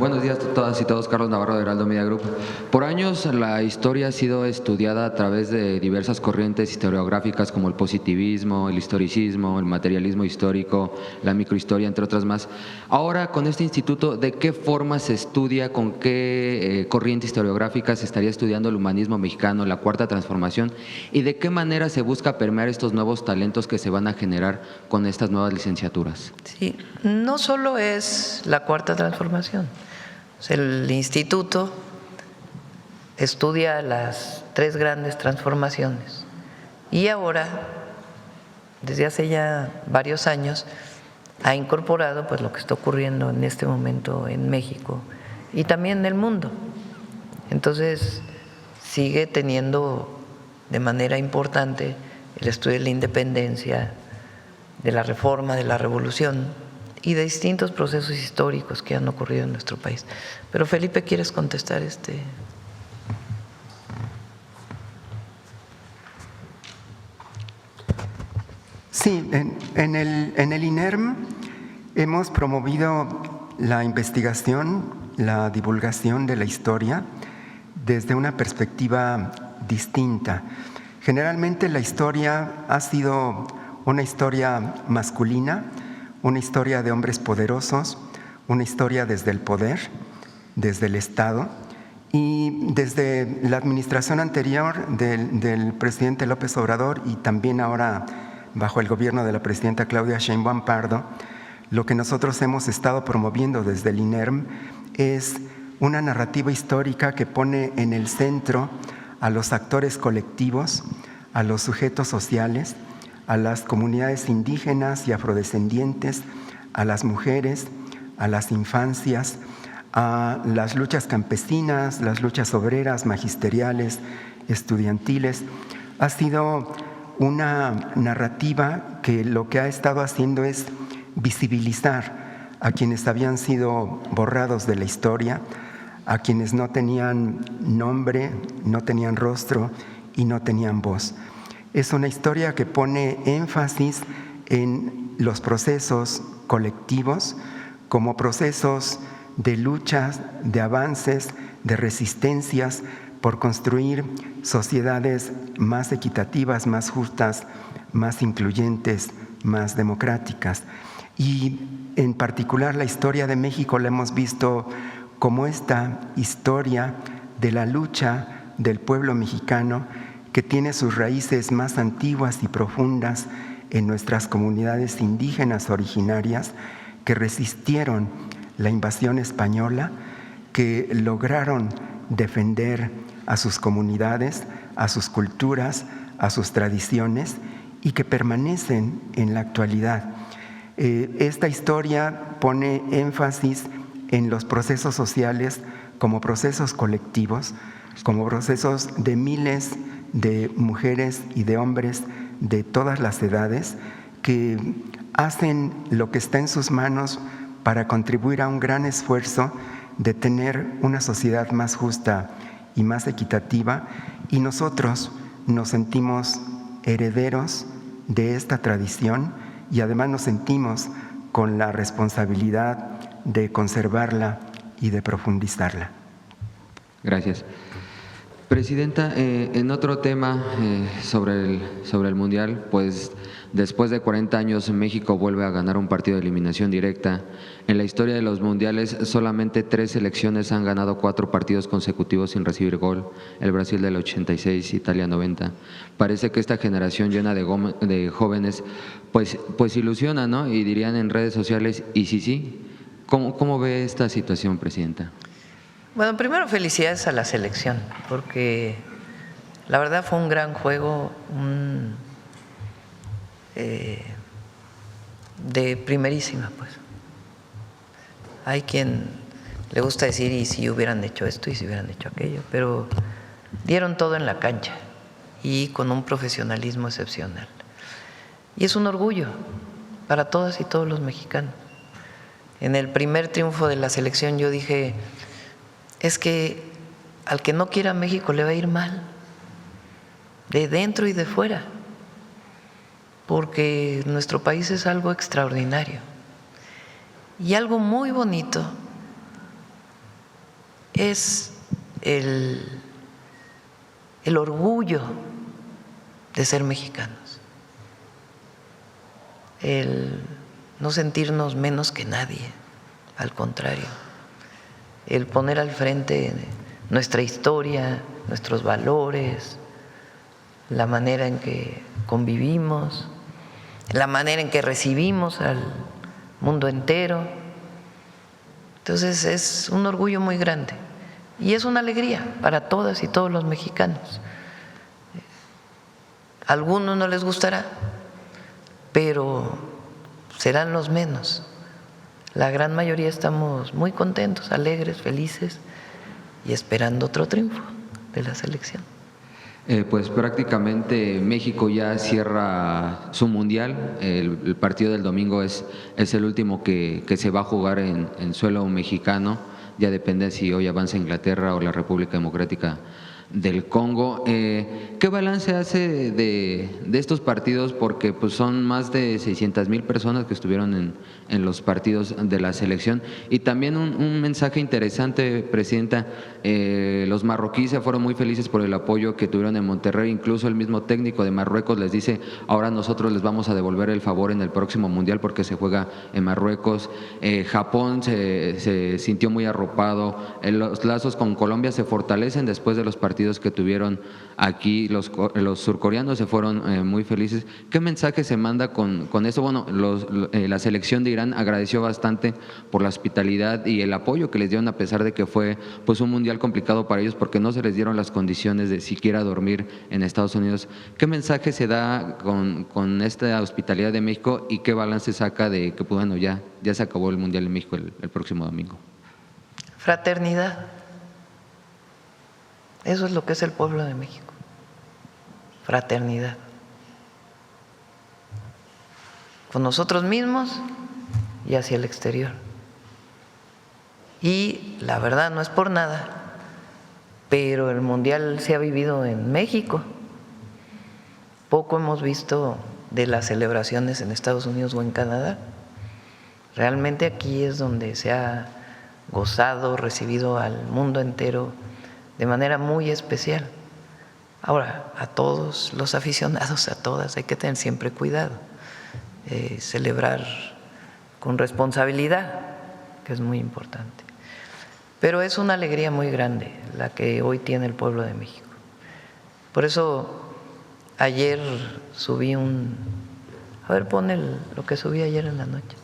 Buenos días a todas y todos, Carlos Navarro de Heraldo Media Group. Por años la historia ha sido estudiada a través de diversas corrientes historiográficas como el positivismo, el historicismo, el materialismo histórico, la microhistoria, entre otras más. Ahora, con este instituto, ¿de qué forma se estudia, con qué corriente historiográfica se estaría estudiando el humanismo mexicano, la Cuarta Transformación, y de qué manera se busca permear estos nuevos talentos que se van a generar con estas nuevas licenciaturas? Sí, no solo es la Cuarta Transformación. El instituto estudia las tres grandes transformaciones y ahora, desde hace ya varios años, ha incorporado pues lo que está ocurriendo en este momento en México y también en el mundo. Entonces sigue teniendo de manera importante el estudio de la independencia, de la reforma, de la revolución y de distintos procesos históricos que han ocurrido en nuestro país. Pero Felipe, ¿quieres contestar Sí, en el INERM hemos promovido la investigación, la divulgación de la historia desde una perspectiva distinta. Generalmente la historia ha sido una historia masculina, una historia de hombres poderosos, una historia desde el poder, desde el Estado, y desde la administración anterior del presidente López Obrador y también ahora bajo el gobierno de la presidenta Claudia Sheinbaum Pardo, lo que nosotros hemos estado promoviendo desde el INERM es una narrativa histórica que pone en el centro a los actores colectivos, a los sujetos sociales, a las comunidades indígenas y afrodescendientes, a las mujeres, a las infancias, a las luchas campesinas, las luchas obreras, magisteriales, estudiantiles. Ha sido una narrativa que lo que ha estado haciendo es visibilizar a quienes habían sido borrados de la historia, a quienes no tenían nombre, no tenían rostro y no tenían voz. Es una historia que pone énfasis en los procesos colectivos como procesos de luchas, de avances, de resistencias por construir sociedades más equitativas, más justas, más incluyentes, más democráticas. Y en particular la historia de México la hemos visto como esta historia de la lucha del pueblo mexicano que tiene sus raíces más antiguas y profundas en nuestras comunidades indígenas originarias que resistieron la invasión española, que lograron defender a sus comunidades, a sus culturas, a sus tradiciones y que permanecen en la actualidad. Esta historia pone énfasis en los procesos sociales como procesos colectivos, como procesos de miles de mujeres y de hombres de todas las edades que hacen lo que está en sus manos para contribuir a un gran esfuerzo de tener una sociedad más justa y más equitativa, y nosotros nos sentimos herederos de esta tradición y además nos sentimos con la responsabilidad de conservarla y de profundizarla. Gracias. Presidenta, en otro tema sobre el Mundial, pues después de 40 años México vuelve a ganar un partido de eliminación directa. En la historia de los Mundiales solamente 3 selecciones han ganado 4 partidos consecutivos sin recibir gol, el Brasil del 86, Italia 90. Parece que esta generación llena de jóvenes pues ilusiona, ¿no? Y dirían en redes sociales, ¿y sí? ¿Cómo ve esta situación, Presidenta? Bueno, primero felicidades a la selección, porque la verdad fue un gran juego, de primerísima, pues. Hay quien le gusta decir, y si hubieran hecho esto, y si hubieran hecho aquello, pero dieron todo en la cancha y con un profesionalismo excepcional. Y es un orgullo para todas y todos los mexicanos. En el primer triunfo de la selección yo dije, es que al que no quiera México le va a ir mal, de dentro y de fuera, porque nuestro país es algo extraordinario. Y algo muy bonito es el orgullo de ser mexicanos, el no sentirnos menos que nadie, al contrario, el poner al frente nuestra historia, nuestros valores, la manera en que convivimos, la manera en que recibimos al mundo entero. Entonces es un orgullo muy grande y es una alegría para todas y todos los mexicanos. A algunos no les gustará, pero serán los menos. La gran mayoría estamos muy contentos, alegres, felices y esperando otro triunfo de la selección. Pues prácticamente México ya cierra su mundial. El partido del domingo es el último que se va a jugar en suelo mexicano. Ya depende si hoy avanza Inglaterra o la República Democrática del Congo. ¿Qué balance hace de estos partidos? Porque pues son más de 600,000 personas que estuvieron en los partidos de la selección. Y también un mensaje interesante, Presidenta, los marroquíes se fueron muy felices por el apoyo que tuvieron en Monterrey. Incluso el mismo técnico de Marruecos les dice, ahora nosotros les vamos a devolver el favor en el próximo Mundial porque se juega en Marruecos. Japón se sintió muy arropado. Los lazos con Colombia se fortalecen después de los partidos que tuvieron aquí. Los surcoreanos se fueron muy felices. ¿Qué mensaje se manda con eso? Bueno, la selección de Irán agradeció bastante por la hospitalidad y el apoyo que les dieron, a pesar de que fue pues un mundial complicado para ellos porque no se les dieron las condiciones de siquiera dormir en Estados Unidos. ¿Qué mensaje se da con esta hospitalidad de México y qué balance saca de que bueno, ya se acabó el mundial en México el próximo domingo? Fraternidad. Eso es lo que es el pueblo de México, fraternidad. Con nosotros mismos y hacia el exterior. Y la verdad no es por nada, pero el mundial se ha vivido en México. Poco hemos visto de las celebraciones en Estados Unidos o en Canadá. Realmente aquí es donde se ha gozado, recibido al mundo entero de manera muy especial. Ahora, a todos los aficionados, a todas, hay que tener siempre cuidado, celebrar con responsabilidad, que es muy importante. Pero es una alegría muy grande la que hoy tiene el pueblo de México. Por eso ayer subí a ver, pon lo que subí ayer en la noche.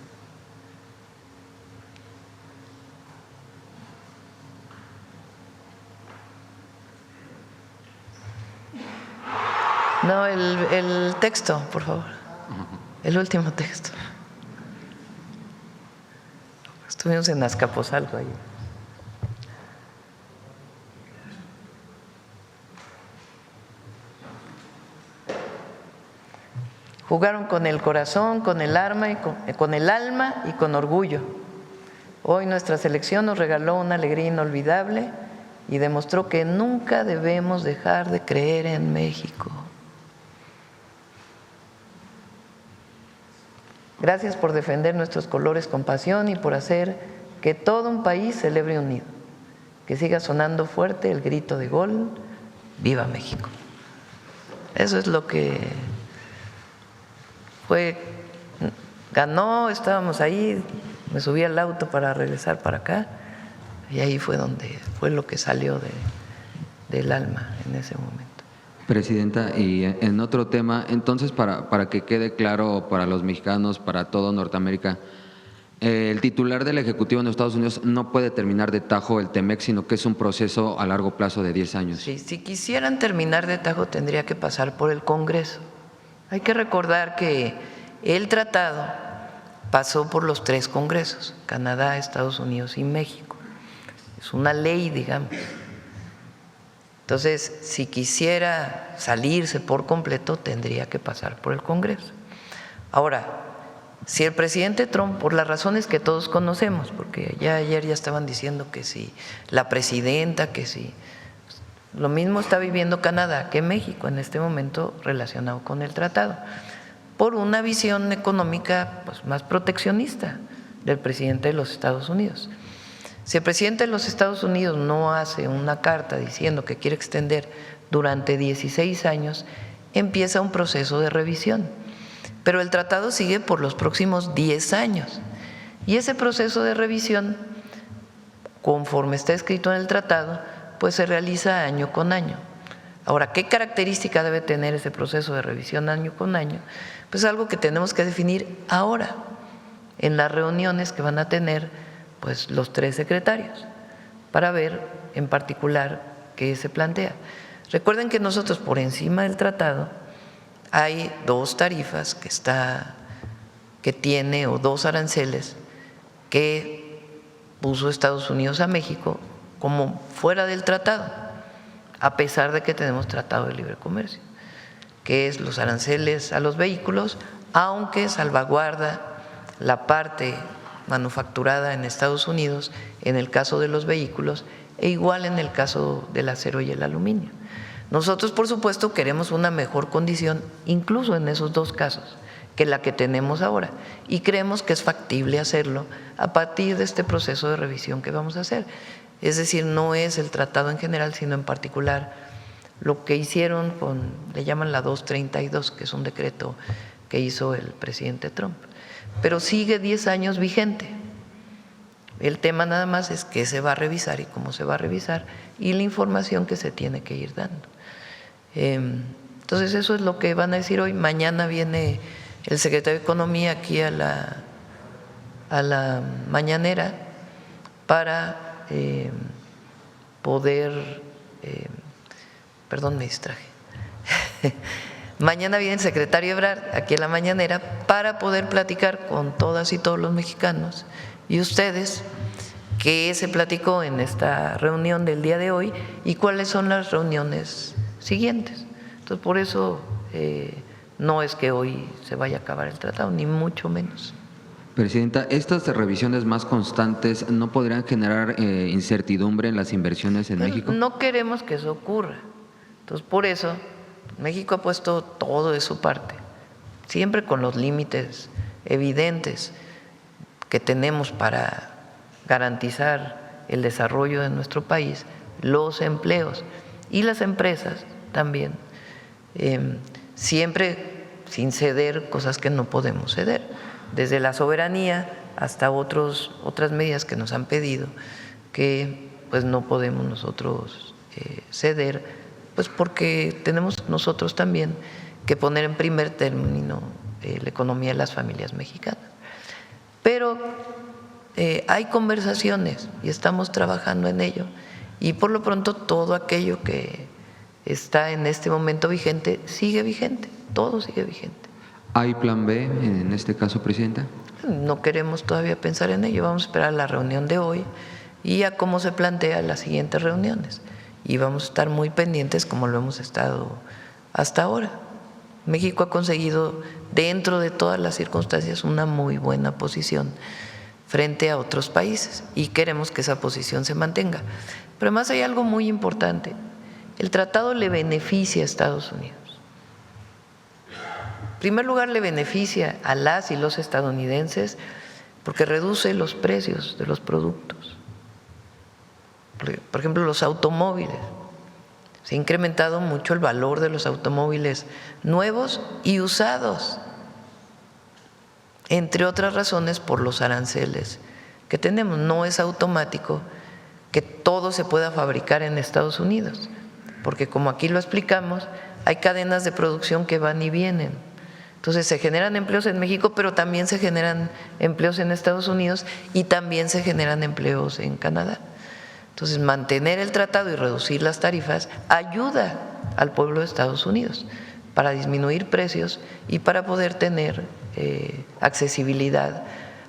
No, el texto, por favor. El último texto. Estuvimos en Azcapotzalco ahí. Jugaron con el corazón, con el alma y con orgullo. Hoy nuestra selección nos regaló una alegría inolvidable y demostró que nunca debemos dejar de creer en México. Gracias por defender nuestros colores con pasión y por hacer que todo un país celebre unido. Que siga sonando fuerte el grito de gol, ¡Viva México! Eso es lo que ganó, estábamos ahí, me subí al auto para regresar para acá y ahí fue lo que salió del alma en ese momento. Presidenta, y en otro tema, entonces para que quede claro para los mexicanos, para todo Norteamérica, el titular del Ejecutivo en los Estados Unidos no puede terminar de tajo el TEMEC, sino que es un proceso a largo plazo de 10 años. Sí, si quisieran terminar de tajo tendría que pasar por el Congreso. Hay que recordar que el tratado pasó por los 3 congresos, Canadá, Estados Unidos y México. Es una ley, digamos. Entonces, si quisiera salirse por completo, tendría que pasar por el Congreso. Ahora, si el presidente Trump, por las razones que todos conocemos, porque ayer ya estaban diciendo que si la presidenta, que si… Lo mismo está viviendo Canadá que México en este momento relacionado con el tratado, por una visión económica pues, más proteccionista del presidente de los Estados Unidos. Si el presidente de los Estados Unidos no hace una carta diciendo que quiere extender durante 16 años, empieza un proceso de revisión. Pero el tratado sigue por los próximos 10 años. Y ese proceso de revisión, conforme está escrito en el tratado, pues se realiza año con año. Ahora, ¿qué característica debe tener ese proceso de revisión año con año? Pues algo que tenemos que definir ahora, en las reuniones que van a tener pues los 3 secretarios, para ver en particular qué se plantea. Recuerden que nosotros por encima del tratado hay 2 tarifas que tiene, o 2 aranceles que puso Estados Unidos a México como fuera del tratado, a pesar de que tenemos tratado de libre comercio, que es los aranceles a los vehículos, aunque salvaguarda la parte manufacturada en Estados Unidos en el caso de los vehículos e igual en el caso del acero y el aluminio. Nosotros, por supuesto, queremos una mejor condición incluso en esos 2 casos que la que tenemos ahora y creemos que es factible hacerlo a partir de este proceso de revisión que vamos a hacer. Es decir, no es el tratado en general, sino en particular lo que hicieron le llaman la 232, que es un decreto que hizo el presidente Trump. Pero sigue 10 años vigente. El tema nada más es qué se va a revisar y cómo se va a revisar y la información que se tiene que ir dando. Entonces eso es lo que van a decir hoy. Mañana viene el secretario de Economía aquí a la mañanera para poder… perdón, me distraje. Mañana viene el secretario Ebrard aquí en la mañanera para poder platicar con todas y todos los mexicanos y ustedes qué se platicó en esta reunión del día de hoy y cuáles son las reuniones siguientes. Entonces, por eso no es que hoy se vaya a acabar el tratado, ni mucho menos. Presidenta, ¿estas revisiones más constantes no podrían generar incertidumbre en las inversiones en México? No queremos que eso ocurra. Entonces, por eso México ha puesto todo de su parte, siempre con los límites evidentes que tenemos para garantizar el desarrollo de nuestro país, los empleos y las empresas también, siempre sin ceder cosas que no podemos ceder, desde la soberanía hasta otras medidas que nos han pedido que pues no podemos nosotros ceder, pues porque tenemos nosotros también que poner en primer término la economía de las familias mexicanas. Pero hay conversaciones y estamos trabajando en ello y por lo pronto todo aquello que está en este momento vigente sigue vigente, todo sigue vigente. ¿Hay plan B en este caso, Presidenta? No queremos todavía pensar en ello, vamos a esperar a la reunión de hoy y a cómo se plantean las siguientes reuniones. Y vamos a estar muy pendientes como lo hemos estado hasta ahora. México ha conseguido, dentro de todas las circunstancias, una muy buena posición frente a otros países y queremos que esa posición se mantenga. Pero además hay algo muy importante, el tratado le beneficia a Estados Unidos. En primer lugar, le beneficia a las y los estadounidenses porque reduce los precios de los productos. Por ejemplo, los automóviles. Se ha incrementado mucho el valor de los automóviles nuevos y usados, entre otras razones por los aranceles que tenemos. No es automático que todo se pueda fabricar en Estados Unidos, porque como aquí lo explicamos, hay cadenas de producción que van y vienen. Entonces se generan empleos en México, pero también se generan empleos en Estados Unidos y también se generan empleos en Canadá. Entonces, mantener el tratado y reducir las tarifas ayuda al pueblo de Estados Unidos para disminuir precios y para poder tener accesibilidad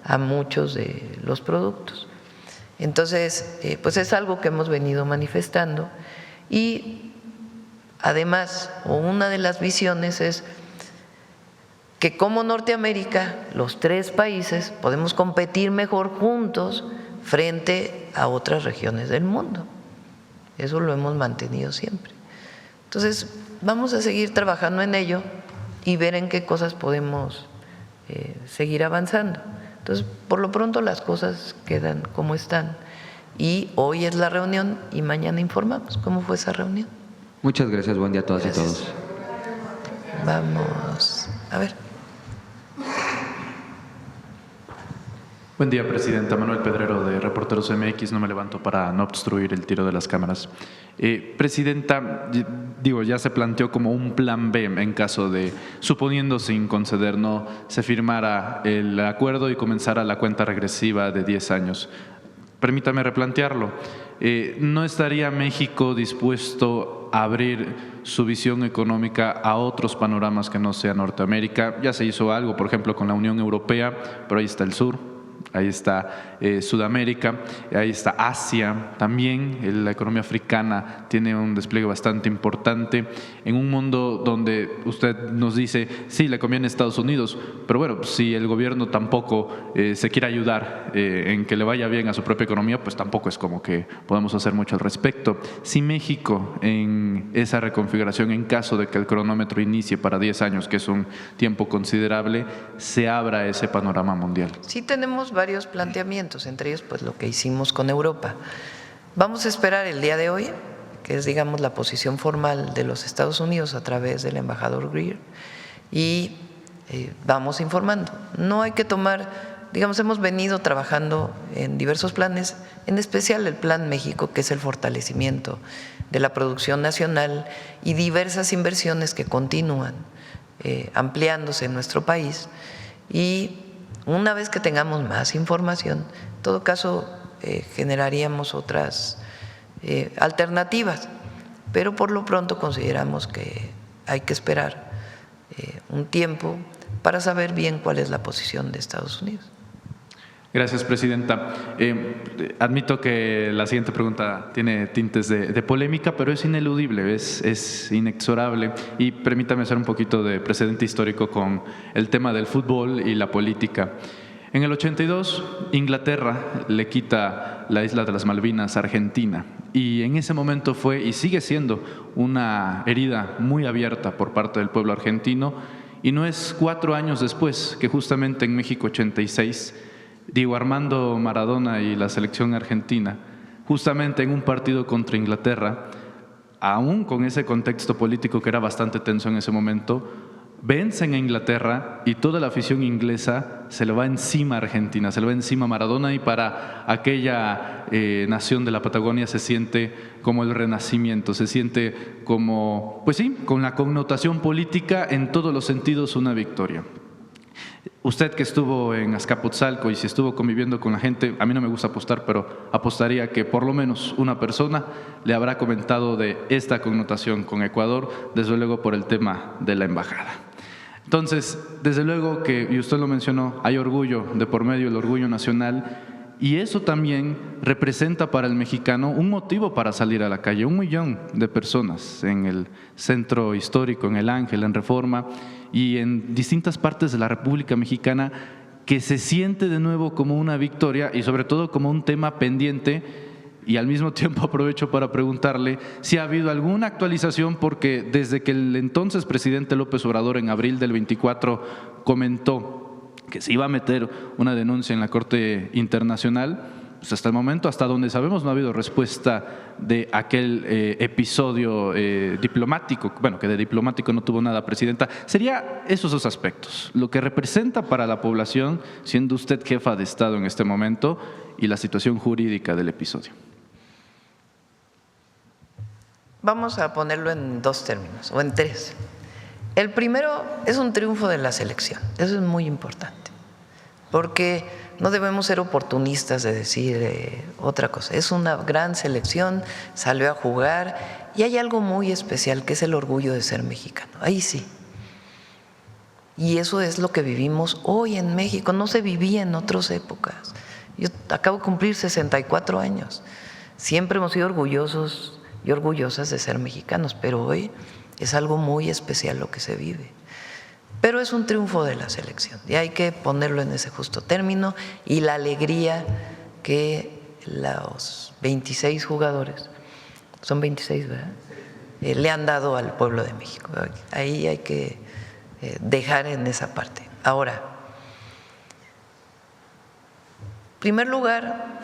a muchos de los productos. Entonces, pues es algo que hemos venido manifestando y además, una de las visiones es que como Norteamérica, los 3 países, podemos competir mejor juntos frente a otras regiones del mundo. Eso lo hemos mantenido siempre. Entonces, vamos a seguir trabajando en ello y ver en qué cosas podemos seguir avanzando. Entonces, por lo pronto las cosas quedan como están y hoy es la reunión y mañana informamos cómo fue esa reunión. Muchas gracias, buen día a todas Gracias. y todos. Vamos, a ver. Buen día, Presidenta. Manuel Pedrero, de Reporteros MX. No me levanto para no obstruir el tiro de las cámaras. Presidenta, ya se planteó como un plan B en caso de, suponiendo sin conceder, no se firmara el acuerdo y comenzara la cuenta regresiva de 10 años. Permítame replantearlo. ¿No estaría México dispuesto a abrir su visión económica a otros panoramas que no sea Norteamérica? Ya se hizo algo, por ejemplo, con la Unión Europea, pero ahí está el sur. Ahí está Sudamérica, ahí está Asia también. La economía africana tiene un despliegue bastante importante en un mundo donde usted nos dice, sí, le conviene a Estados Unidos, pero bueno, si el gobierno tampoco se quiere ayudar en que le vaya bien a su propia economía, pues tampoco es como que podamos hacer mucho al respecto. Si México en esa reconfiguración, en caso de que el cronómetro inicie para 10 años, que es un tiempo considerable, se abra ese panorama mundial. Sí tenemos varios planteamientos, entre ellos pues lo que hicimos con Europa. Vamos a esperar el día de hoy, que es digamos la posición formal de los Estados Unidos a través del embajador Greer, y vamos informando. No hay que tomar, digamos, hemos venido trabajando en diversos planes, en especial el Plan México, que es el fortalecimiento de la producción nacional y diversas inversiones que continúan ampliándose en nuestro país. Y una vez que tengamos más información, en todo caso generaríamos otras alternativas, pero por lo pronto consideramos que hay que esperar un tiempo para saber bien cuál es la posición de Estados Unidos. Gracias, Presidenta. Admito que la siguiente pregunta tiene tintes de polémica, pero es ineludible, es inexorable. Y permítame hacer un poquito de precedente histórico con el tema del fútbol y la política. En el 82, Inglaterra le quita la isla de las Malvinas a Argentina. Y en ese momento fue y sigue siendo una herida muy abierta por parte del pueblo argentino. Y no es 4 años después que justamente en México 86, Diego Armando Maradona y la selección argentina, justamente en un partido contra Inglaterra, aún con ese contexto político que era bastante tenso en ese momento, vencen a Inglaterra y toda la afición inglesa se le va encima a Argentina, se le va encima a Maradona, y para aquella nación de la Patagonia se siente como el renacimiento, se siente como, pues sí, con la connotación política en todos los sentidos una victoria. Usted que estuvo en Azcapotzalco y si estuvo conviviendo con la gente, a mí no me gusta apostar, pero apostaría que por lo menos una persona le habrá comentado de esta connotación con Ecuador, desde luego por el tema de la embajada. Entonces, desde luego que, y usted lo mencionó, hay orgullo de por medio, el orgullo nacional, y eso también representa para el mexicano un motivo para salir a la calle. 1 millón de personas en el centro histórico, en el Ángel, en Reforma y en distintas partes de la República Mexicana, que se siente de nuevo como una victoria y sobre todo como un tema pendiente. Y al mismo tiempo aprovecho para preguntarle si ha habido alguna actualización, porque desde que el entonces presidente López Obrador en abril del 24 comentó que se iba a meter una denuncia en la Corte Internacional, pues hasta el momento, hasta donde sabemos, no ha habido respuesta de aquel episodio diplomático, bueno, que de diplomático no tuvo nada, Presidenta. Sería esos 2 aspectos, lo que representa para la población, siendo usted jefa de Estado en este momento, y la situación jurídica del episodio. Vamos a ponerlo en 2 términos, o en 3. El primero es un triunfo de la selección, eso es muy importante, porque no debemos ser oportunistas de decir otra cosa. Es una gran selección, salió a jugar y hay algo muy especial que es el orgullo de ser mexicano, ahí sí. Y eso es lo que vivimos hoy en México, no se vivía en otras épocas. Yo acabo de cumplir 64 años, siempre hemos sido orgullosos y orgullosas de ser mexicanos, pero hoy es algo muy especial lo que se vive. Pero es un triunfo de la selección y hay que ponerlo en ese justo término, y la alegría que los 26 jugadores, son 26, ¿verdad?, le han dado al pueblo de México. Ahí hay que dejar en esa parte. Ahora, en primer lugar,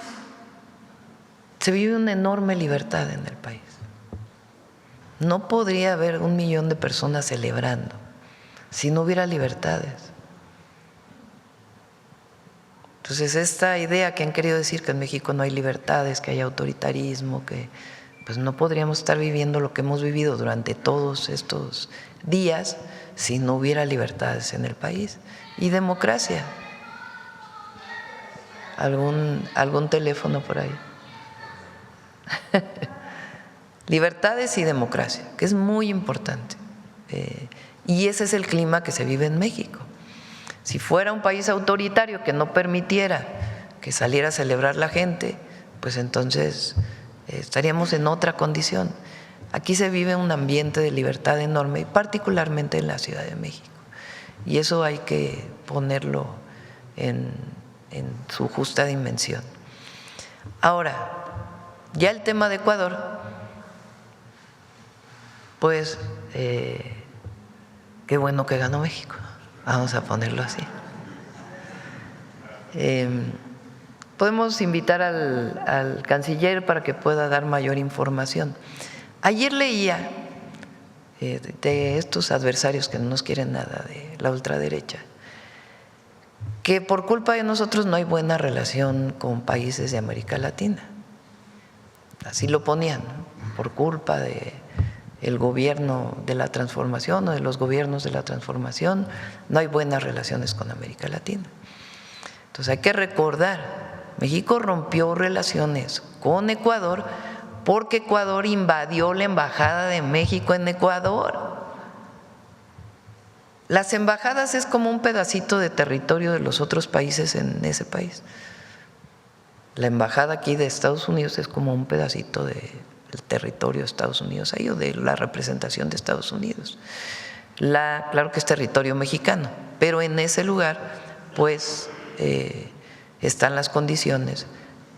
se vive una enorme libertad en el país. No podría haber 1 millón de personas celebrando si no hubiera libertades. Entonces, esta idea que han querido decir que en México no hay libertades, que hay autoritarismo, que pues no podríamos estar viviendo lo que hemos vivido durante todos estos días si no hubiera libertades en el país. Y democracia. ¿Algún teléfono por ahí? Libertades y democracia, que es muy importante. Y ese es el clima que se vive en México. Si fuera un país autoritario que no permitiera que saliera a celebrar la gente, pues entonces estaríamos en otra condición. Aquí se vive un ambiente de libertad enorme, y particularmente en la Ciudad de México. Y eso hay que ponerlo en su justa dimensión. Ahora, ya el tema de Ecuador, pues qué bueno que ganó México. Vamos a ponerlo así. Podemos invitar al canciller para que pueda dar mayor información. Ayer leía de estos adversarios que no nos quieren nada, de la ultraderecha, que por culpa de nosotros no hay buena relación con países de América Latina. Así lo ponían, ¿no? Por culpa del gobierno de la transformación o de los gobiernos de la transformación, no hay buenas relaciones con América Latina. Entonces hay que recordar, México rompió relaciones con Ecuador porque Ecuador invadió la embajada de México en Ecuador. Las embajadas es como un pedacito de territorio de los otros países en ese país. La embajada aquí de Estados Unidos es como un pedacito del territorio de Estados Unidos ahí, o de la representación de Estados Unidos. Claro que es territorio mexicano, pero en ese lugar pues están las condiciones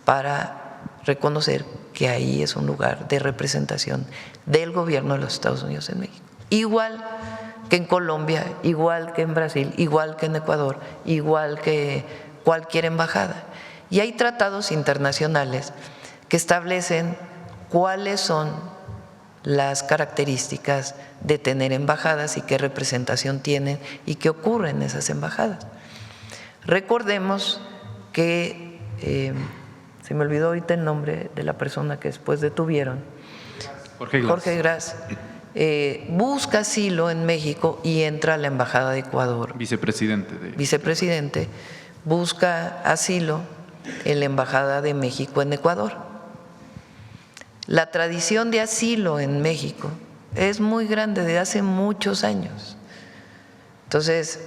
para reconocer que ahí es un lugar de representación del gobierno de los Estados Unidos en México. Igual que en Colombia, igual que en Brasil, igual que en Ecuador, igual que cualquier embajada. Y hay tratados internacionales que establecen cuáles son las características de tener embajadas y qué representación tienen y qué ocurre en esas embajadas. Recordemos que, se me olvidó ahorita el nombre de la persona que después detuvieron, Jorge Gras, busca asilo en México y entra a la embajada de Ecuador. Vicepresidente, busca asilo en la embajada de México en Ecuador. La tradición de asilo en México es muy grande, de hace muchos años. Entonces,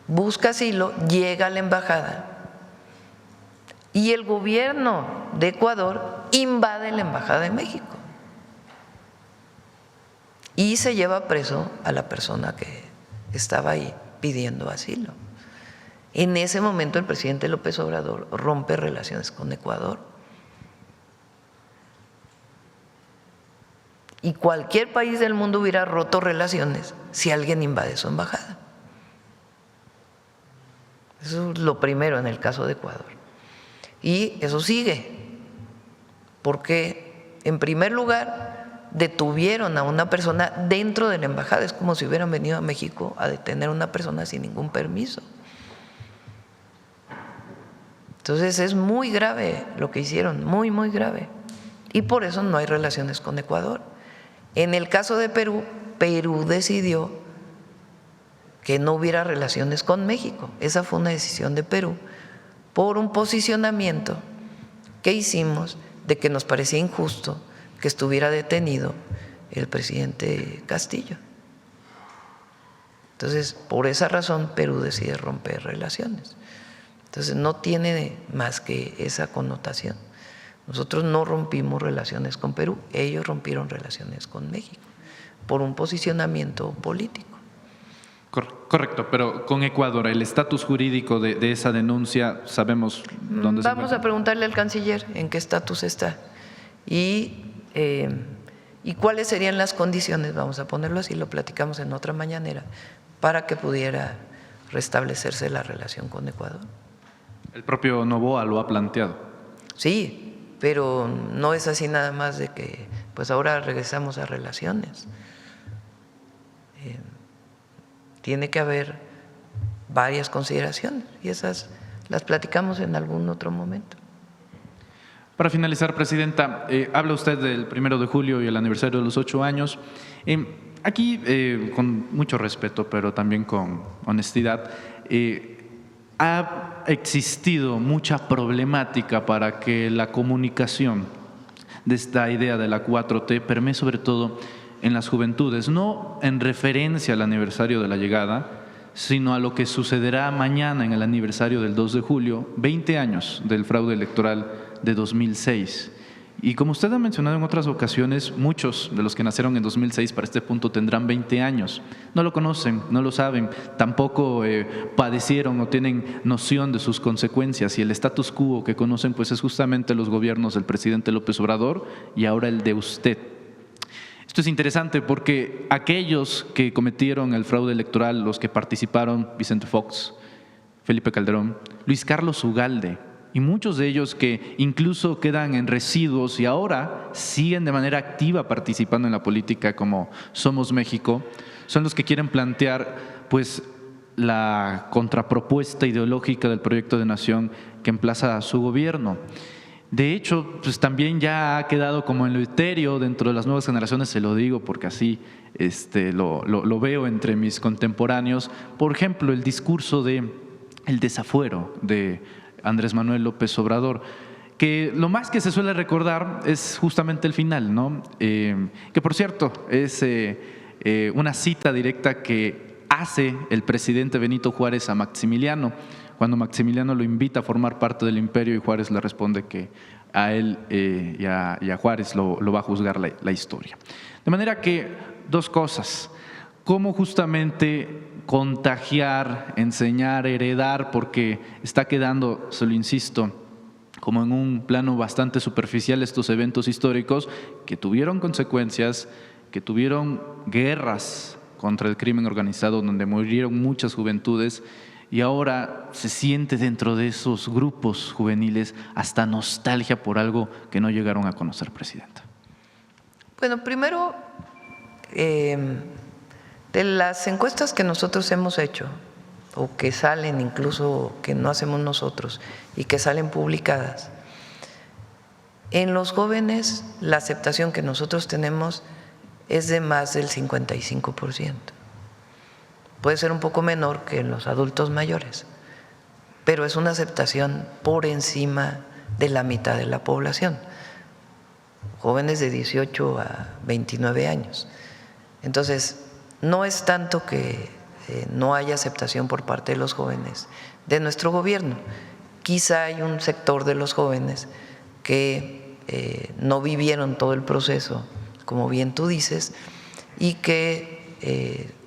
busca asilo, llega a la embajada y el gobierno de Ecuador invade la embajada de México y se lleva preso a la persona que estaba ahí pidiendo asilo. En ese momento el presidente López Obrador rompe relaciones con Ecuador. Y cualquier país del mundo hubiera roto relaciones si alguien invade su embajada. Eso es lo primero en el caso de Ecuador. Y eso sigue, porque en primer lugar detuvieron a una persona dentro de la embajada. Es como si hubieran venido a México a detener a una persona sin ningún permiso. Entonces es muy grave lo que hicieron, muy, muy grave. Y por eso no hay relaciones con Ecuador. En el caso de Perú, Perú decidió que no hubiera relaciones con México. Esa fue una decisión de Perú por un posicionamiento que hicimos de que nos parecía injusto que estuviera detenido el presidente Castillo. Entonces, por esa razón, Perú decide romper relaciones. Entonces, no tiene más que esa connotación. Nosotros no rompimos relaciones con Perú, ellos rompieron relaciones con México por un posicionamiento político. Correcto, pero con Ecuador, el estatus jurídico de esa denuncia, ¿sabemos dónde se encuentra? Vamos a preguntarle al canciller en qué estatus está y cuáles serían las condiciones, vamos a ponerlo así, lo platicamos en otra mañanera, para que pudiera restablecerse la relación con Ecuador. El propio Noboa lo ha planteado. Sí, pero no es así nada más de que pues ahora regresamos a relaciones. Tiene que haber varias consideraciones y esas las platicamos en algún otro momento. Para finalizar, Presidenta, habla usted del 1 de julio y el aniversario de los 8 años. Aquí, con mucho respeto, pero también con honestidad, ha existido mucha problemática para que la comunicación de esta idea de la 4T permee sobre todo en las juventudes, no en referencia al aniversario de la llegada, sino a lo que sucederá mañana en el aniversario del 2 de julio, 20 años del fraude electoral de 2006. Y como usted ha mencionado en otras ocasiones, muchos de los que nacieron en 2006 para este punto tendrán 20 años. No lo conocen, no lo saben, tampoco padecieron o tienen noción de sus consecuencias. Y el status quo que conocen pues es justamente los gobiernos del presidente López Obrador y ahora el de usted. Esto es interesante porque aquellos que cometieron el fraude electoral, los que participaron, Vicente Fox, Felipe Calderón, Luis Carlos Ugalde, y muchos de ellos que incluso quedan en residuos y ahora siguen de manera activa participando en la política como Somos México, son los que quieren plantear pues la contrapropuesta ideológica del proyecto de nación que emplaza a su gobierno. De hecho, pues también ya ha quedado como en lo etéreo dentro de las nuevas generaciones, se lo digo porque así lo veo entre mis contemporáneos. Por ejemplo, el discurso de el desafuero de Andrés Manuel López Obrador, que lo más que se suele recordar es justamente el final, ¿no? Que por cierto es una cita directa que hace el presidente Benito Juárez a Maximiliano, cuando Maximiliano lo invita a formar parte del imperio y Juárez le responde que a él y a Juárez lo va a juzgar la historia. De manera que dos cosas: cómo justamente contagiar, enseñar, heredar, porque está quedando, se lo insisto, como en un plano bastante superficial estos eventos históricos que tuvieron consecuencias, que tuvieron guerras contra el crimen organizado donde murieron muchas juventudes y ahora se siente dentro de esos grupos juveniles hasta nostalgia por algo que no llegaron a conocer, Presidenta. Bueno, primero, de las encuestas que nosotros hemos hecho o que salen incluso que no hacemos nosotros y que salen publicadas, en los jóvenes la aceptación que nosotros tenemos es de más del 55%. Puede ser un poco menor que en los adultos mayores, pero es una aceptación por encima de la mitad de la población, jóvenes de 18 a 29 años. Entonces, no es tanto que no haya aceptación por parte de los jóvenes de nuestro gobierno. Quizá hay un sector de los jóvenes que no vivieron todo el proceso, como bien tú dices, y que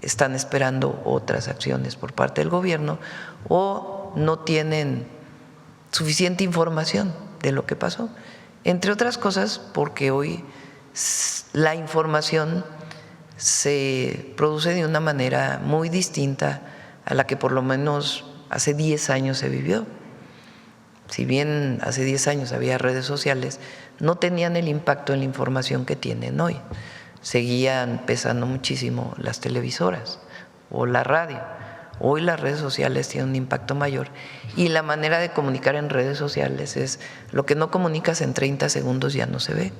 están esperando otras acciones por parte del gobierno o no tienen suficiente información de lo que pasó. Entre otras cosas, porque hoy la información se produce de una manera muy distinta a la que por lo menos hace 10 años se vivió. Si bien hace 10 años había redes sociales, no tenían el impacto en la información que tienen hoy. Seguían pesando muchísimo las televisoras o la radio. Hoy las redes sociales tienen un impacto mayor y la manera de comunicar en redes sociales es lo que no comunicas en 30 segundos ya no se ve.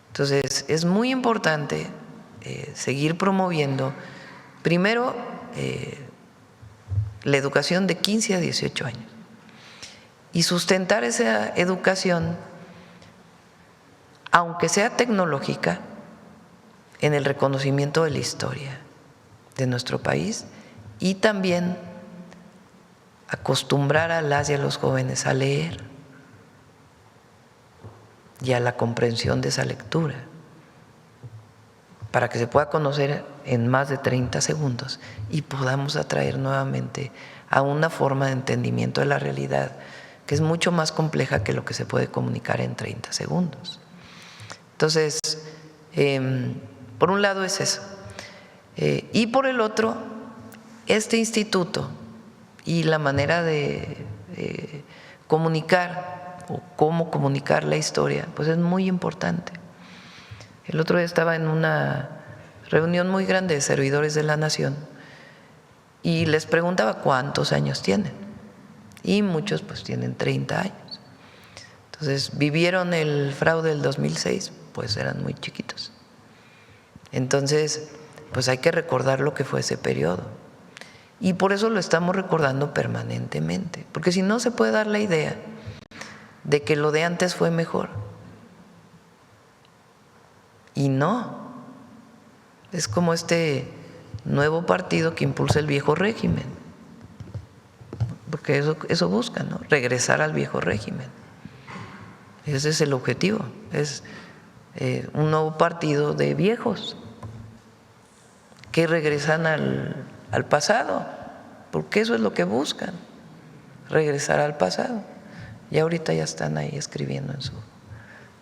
Entonces es muy importante seguir promoviendo primero la educación de 15 a 18 años y sustentar esa educación, aunque sea tecnológica, en el reconocimiento de la historia de nuestro país y también acostumbrar a las y a los jóvenes a leer y a la comprensión de esa lectura para que se pueda conocer en más de 30 segundos y podamos atraer nuevamente a una forma de entendimiento de la realidad que es mucho más compleja que lo que se puede comunicar en 30 segundos. Entonces, por un lado es eso. Y por el otro, este instituto y la manera de comunicar o cómo comunicar la historia, pues es muy importante. El otro día estaba en una reunión muy grande de servidores de la nación y les preguntaba cuántos años tienen, y muchos pues tienen 30 años. Entonces, vivieron el fraude del 2006, pues eran muy chiquitos. Entonces, pues hay que recordar lo que fue ese periodo. Y por eso lo estamos recordando permanentemente, porque si no se puede dar la idea de que lo de antes fue mejor. Y no, es como este nuevo partido que impulsa el viejo régimen, porque eso busca, ¿no? Regresar al viejo régimen. Ese es el objetivo, es un nuevo partido de viejos que regresan al pasado, porque eso es lo que buscan, regresar al pasado. Y ahorita ya están ahí escribiendo en su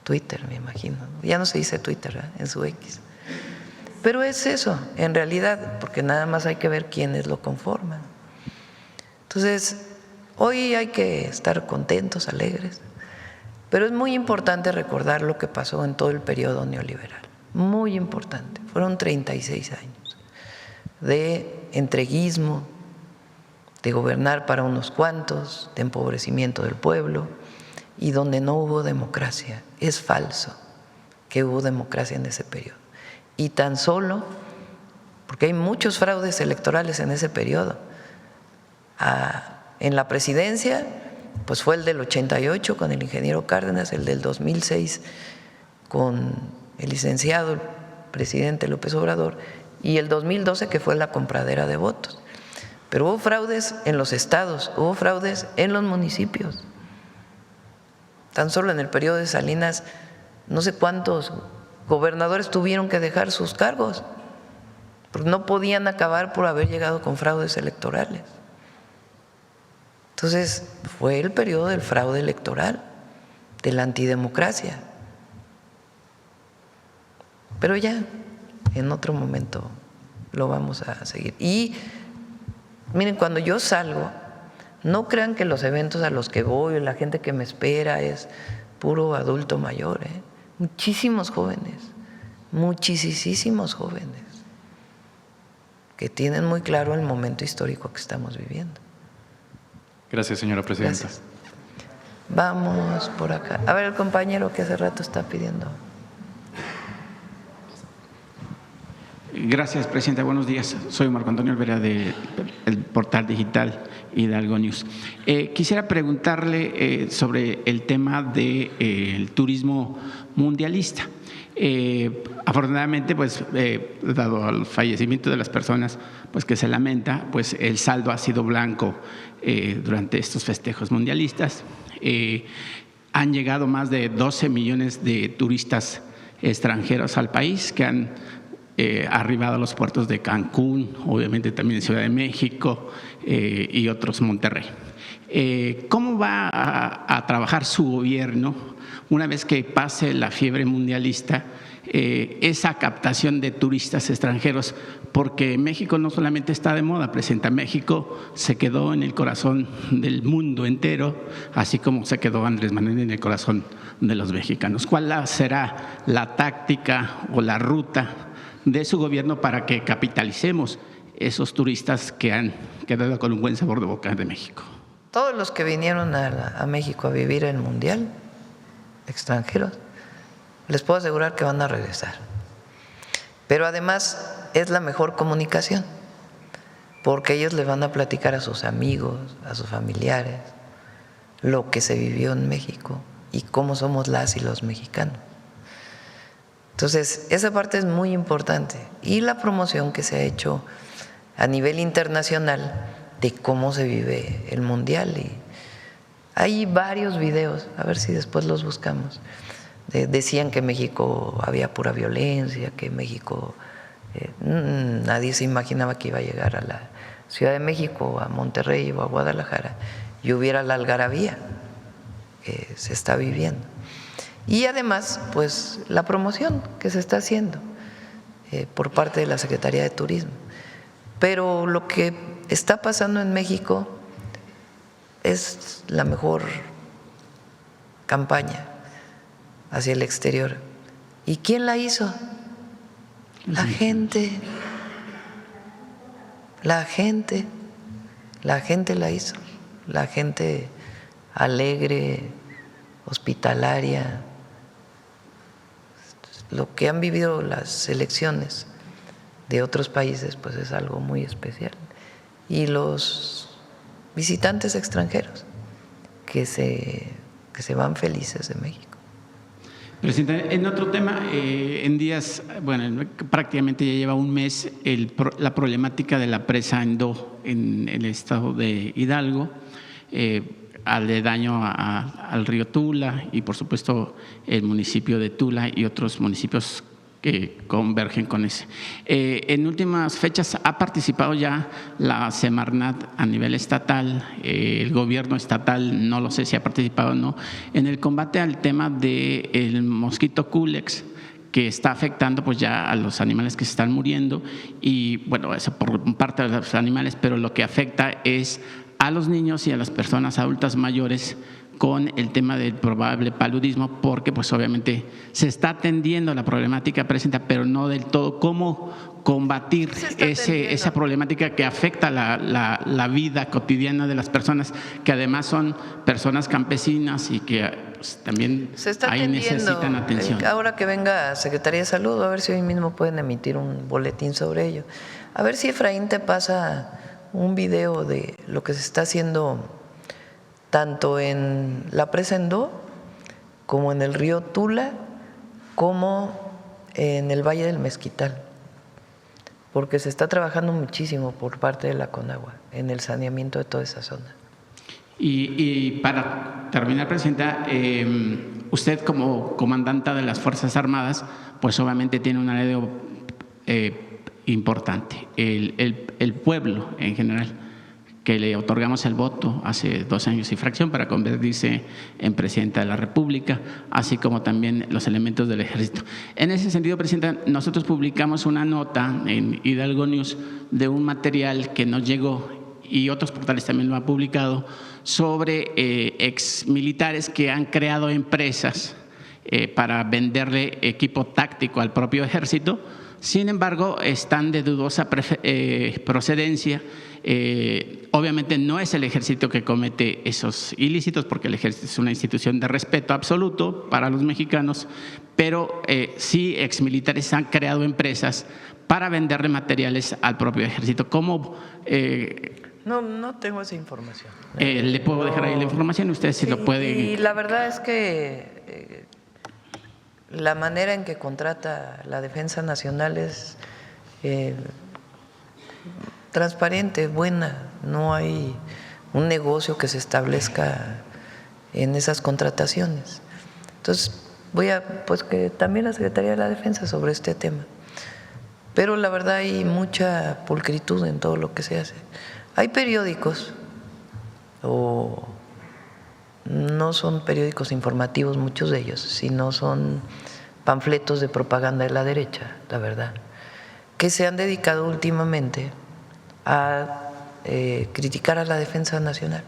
Twitter, me imagino. Ya no se dice Twitter, ¿verdad? En su X. Pero es eso, en realidad, porque nada más hay que ver quiénes lo conforman. Entonces, hoy hay que estar contentos, alegres, pero es muy importante recordar lo que pasó en todo el periodo neoliberal. Muy importante. Fueron 36 años de entreguismo, de gobernar para unos cuantos, de empobrecimiento del pueblo, y donde no hubo democracia. Es falso que hubo democracia en ese periodo. Y tan solo, porque hay muchos fraudes electorales en ese periodo. En la presidencia, pues fue el del 88 con el ingeniero Cárdenas, el del 2006 con el licenciado, el presidente López Obrador, y el 2012 que fue la compradera de votos. Pero hubo fraudes en los estados, hubo fraudes en los municipios. Tan solo en el periodo de Salinas, no sé cuántos gobernadores tuvieron que dejar sus cargos, porque no podían acabar por haber llegado con fraudes electorales. Entonces, fue el periodo del fraude electoral, de la antidemocracia. Pero ya, en otro momento lo vamos a seguir. Y miren, cuando yo salgo, no crean que los eventos a los que voy, la gente que me espera es puro adulto mayor, muchísimos jóvenes, muchísimos jóvenes que tienen muy claro el momento histórico que estamos viviendo. Gracias, señora presidenta. Gracias. Vamos por acá. A ver, el compañero que hace rato está pidiendo. Gracias, presidenta. Buenos días. Soy Marco Antonio Olvera del portal digital Hidalgo News. Quisiera preguntarle sobre el tema del turismo mundialista. Afortunadamente, pues, dado el fallecimiento de las personas, pues que se lamenta, pues el saldo ha sido blanco durante estos festejos mundialistas. Han llegado más de 12 millones de turistas extranjeros al país que han arribado a los puertos de Cancún, obviamente también de Ciudad de México y otros Monterrey. ¿Cómo va a trabajar su gobierno una vez que pase la fiebre mundialista esa captación de turistas extranjeros? Porque México no solamente está de moda, presidenta, México se quedó en el corazón del mundo entero, así como se quedó Andrés Manuel en el corazón de los mexicanos. ¿Cuál será la táctica o la ruta de su gobierno para que capitalicemos esos turistas que han quedado con un buen sabor de boca de México? Todos los que vinieron a México a vivir el Mundial, extranjeros, les puedo asegurar que van a regresar. Pero además es la mejor comunicación, porque ellos le van a platicar a sus amigos, a sus familiares, lo que se vivió en México y cómo somos las y los mexicanos. Entonces, esa parte es muy importante. Y la promoción que se ha hecho a nivel internacional de cómo se vive el Mundial. Y hay varios videos, a ver si después los buscamos. Decían que México había pura violencia, que México, nadie se imaginaba que iba a llegar a la Ciudad de México, a Monterrey o a Guadalajara y hubiera la algarabía que se está viviendo. Y además, pues la promoción que se está haciendo por parte de la Secretaría de Turismo. Pero lo que está pasando en México es la mejor campaña hacia el exterior. ¿Y quién la hizo? La gente. La gente la hizo. La gente alegre, hospitalaria. Lo que han vivido las elecciones de otros países, pues es algo muy especial. Y los visitantes extranjeros que se van felices de México. Presidente, en otro tema, en días, bueno, prácticamente ya lleva un mes la problemática de la presa Endó en el estado de Hidalgo, aledaño al río Tula y por supuesto el municipio de Tula y otros municipios que convergen con ese. En últimas fechas ha participado ya la Semarnat a nivel estatal, el gobierno estatal, no lo sé si ha participado o no, en el combate al tema del mosquito Culex, que está afectando pues ya a los animales que se están muriendo y bueno, eso por parte de los animales, pero lo que afecta es a los niños y a las personas adultas mayores con el tema del probable paludismo, porque pues obviamente se está atendiendo la problemática presente, pero no del todo cómo combatir esa problemática que afecta la vida cotidiana de las personas, que además son personas campesinas y que pues, también ahí necesitan atención. Ahora que venga Secretaría de Salud, a ver si hoy mismo pueden emitir un boletín sobre ello. A ver si Efraín te pasa un video de lo que se está haciendo tanto en la presa Endó, como en el río Tula, como en el Valle del Mezquital, porque se está trabajando muchísimo por parte de la Conagua en el saneamiento de toda esa zona. Y para terminar, Presidenta, usted como comandante de las Fuerzas Armadas, pues obviamente tiene un alivio importante. El pueblo en general, que le otorgamos el voto hace 2 años y fracción para convertirse en presidenta de la República, así como también los elementos del Ejército. En ese sentido, Presidenta, nosotros publicamos una nota en Hidalgo News de un material que nos llegó y otros portales también lo han publicado sobre exmilitares que han creado empresas para venderle equipo táctico al propio Ejército. Sin embargo, están de dudosa procedencia. Obviamente no es el Ejército que comete esos ilícitos, porque el Ejército es una institución de respeto absoluto para los mexicanos, pero sí exmilitares han creado empresas para venderle materiales al propio Ejército. ¿Cómo? No tengo esa información. Le puedo dejar ahí la información y usted si lo puede. Y la verdad es que la manera en que contrata la Defensa Nacional es transparente, buena. No hay un negocio que se establezca en esas contrataciones. Entonces, pues que también la Secretaría de la Defensa sobre este tema. Pero la verdad hay mucha pulcritud en todo lo que se hace. Hay periódicos, o no son periódicos informativos muchos de ellos, sino son panfletos de propaganda de la derecha, la verdad, que se han dedicado últimamente a criticar a la Defensa Nacional.